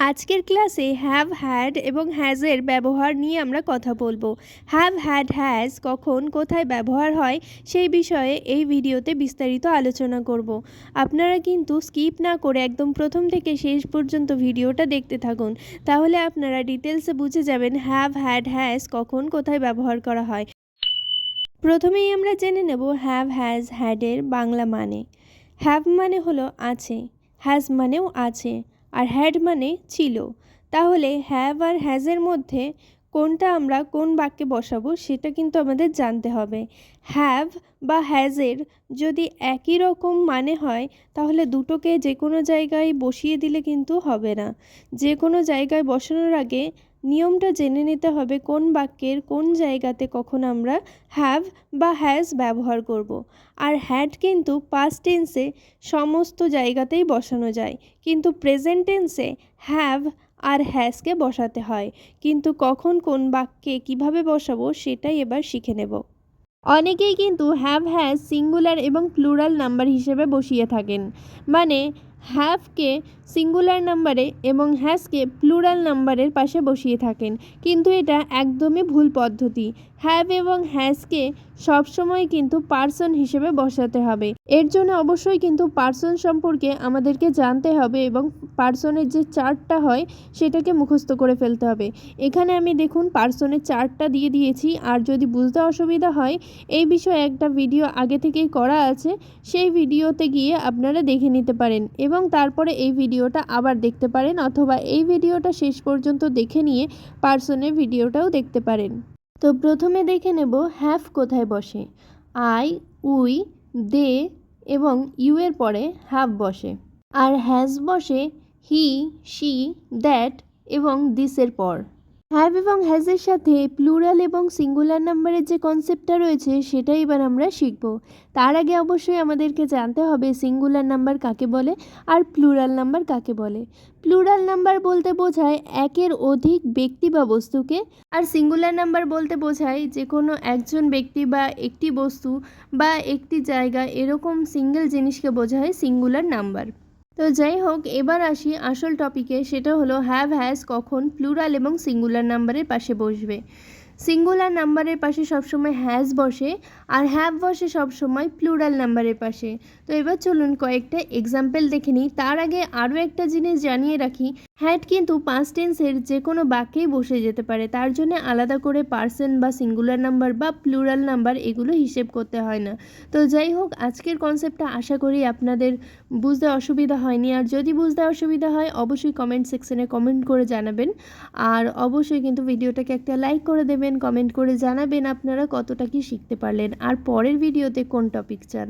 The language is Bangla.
আজকের ক্লাসে হ্যাভ হ্যাড এবং হ্যাজের ব্যবহার নিয়ে আমরা কথা বলবো। হ্যাভ হ্যাড হ্যাজ কখন কোথায় ব্যবহার হয় সেই বিষয়ে এই ভিডিওতে বিস্তারিত আলোচনা করব। আপনারা কিন্তু স্কিপ না করে একদম প্রথম থেকে শেষ পর্যন্ত ভিডিওটা দেখতে থাকুন, তাহলে আপনারা ডিটেলসে বুঝে যাবেন হ্যাভ হ্যাড হ্যাজ কখন কোথায় ব্যবহার করা হয়। প্রথমেই আমরা জেনে নেব হ্যাভ হ্যাজ হ্যাডের বাংলা মানে। হ্যাভ মানে হলো আছে, হ্যাজ মানেও আছে, আর হ্যাড মানে ছিল। তাহলে হ্যাভ আর হ্যাজের মধ্যে কোনটা আমরা কোন বাক্যে বসাবো সেটা কিন্তু আমাদের জানতে হবে। হ্যাভ বা হ্যাজের যদি একই রকম মানে হয় তাহলে দুটোকে যে কোনো জায়গায় বসিয়ে দিলে কিন্তু হবে না। যে কোনো জায়গায় বসানোর আগে নিয়মটা জেনে নিতে হবে কোন বাক্যের কোন জায়গাতে কখন আমরা হ্যাভ বা হ্যাজ ব্যবহার করব। আর হ্যাড কিন্তু পাস্ট টেন্সে সমস্ত জায়গাতেই বসানো যায়, কিন্তু প্রেজেন্ট টেন্সে হ্যাভ আর হ্যাজকে বসাতে হয়। কিন্তু কখন কোন বাক্যে কিভাবে বসাবো সেটাই এবার শিখে নেব। অনেকেই কিন্তু হ্যাভ হ্যাজ সিঙ্গুলার এবং প্লুরাল নাম্বার হিসেবে বসিয়ে থাকেন, মানে হ্যাভকে সিঙ্গুলার নাম্বারে এবং হ্যাজকে প্লুরাল নাম্বারের পাশে বসিয়ে থাকেন, কিন্তু এটা একদমই ভুল পদ্ধতি। হ্যাভ এবং হ্যাজকে সবসময় কিন্তু পার্সন হিসেবে বসাতে হবে। এর জন্য অবশ্যই কিন্তু পার্সন সম্পর্কে আমাদেরকে জানতে হবে এবং পার্সনের যে চার্টটা হয় সেটাকে মুখস্থ করে ফেলতে হবে। এখানে আমি দেখুন পার্সনের চার্টটা দিয়ে দিয়েছি, আর যদি বুঝতে অসুবিধা হয় এই বিষয়ে একটা ভিডিও আগে থেকেই করা আছে, সেই ভিডিওতে গিয়ে আপনারা দেখে নিতে পারেন এবং তারপরে এই ভিডিওটা আবার দেখতে পারেন, অথবা এই ভিডিওটা শেষ পর্যন্ত দেখে নিয়ে পার্সনের ভিডিওটাও দেখতে পারেন। তো প্রথমে দেখে নেব হ্যাভ কোথায় বসে। আই, উই, দে এবং ইউ এর পরে হ্যাভ বসে। আর হ্যাজ বসে হি, শি, দ্যাট এবং দিসের পর। হ্যাভ এবং হ্যাজের সাথে প্লুরাল এবং সিঙ্গুলার নাম্বারের যে কনসেপ্টটা রয়েছে সেটাই এবার আমরা শিখব। তার আগে অবশ্যই আমাদেরকে জানতে হবে সিঙ্গুলার নাম্বার কাকে বলে আর প্লুরাল নাম্বার কাকে বলে। প্লুরাল নাম্বার বলতে বোঝায় একের অধিক ব্যক্তি বা বস্তুকে, আর সিঙ্গুলার নাম্বার বলতে বোঝায় যে কোনো একজন ব্যক্তি বা একটি বস্তু বা একটি জায়গা, এরকম সিঙ্গেল জিনিসকে বোঝায় সিঙ্গুলার নাম্বার। তো যাই হোক, এবার আসি আসল টপিকে, সেটা হলো হ্যাভ হ্যাজ কখন প্লুরাল এবং সিঙ্গুলার নাম্বারের পাশে বসবে। সিঙ্গুলার নাম্বারের পাশে সবসময় হ্যাজ বসে আর হ্যাভ বসে সবসময় প্লুরাল নাম্বারের পাশে। তো এবার চলুন কয়েকটা এক্সাম্পল দেখে নিই। তার আগে আরও একটা জিনিস জানিয়ে রাখি, হ্যাড কিন্তু পাস্ট টেন্সের যে কোনো বাক্যেই বসে যেতে পারে, তার জন্য আলাদা করে পার্সন বা সিঙ্গুলার নাম্বার বা প্লুরাল নাম্বার এগুলো হিসেব করতে হয় না। তো যাই হোক, আজকের কনসেপ্টটা আশা করি আপনাদের বুঝতে অসুবিধা হয়নি, আর যদি বুঝতে অসুবিধা হয় অবশ্যই কমেন্ট সেকশনে কমেন্ট করে জানাবেন। আর অবশ্যই কিন্তু ভিডিওটাকে একটা লাইক করে দেবেন, কমেন্ট করে জানাবেন আপনারা কতটা কি শিখতে পারলেন আর পরের ভিডিওতে কোন টপিক চান।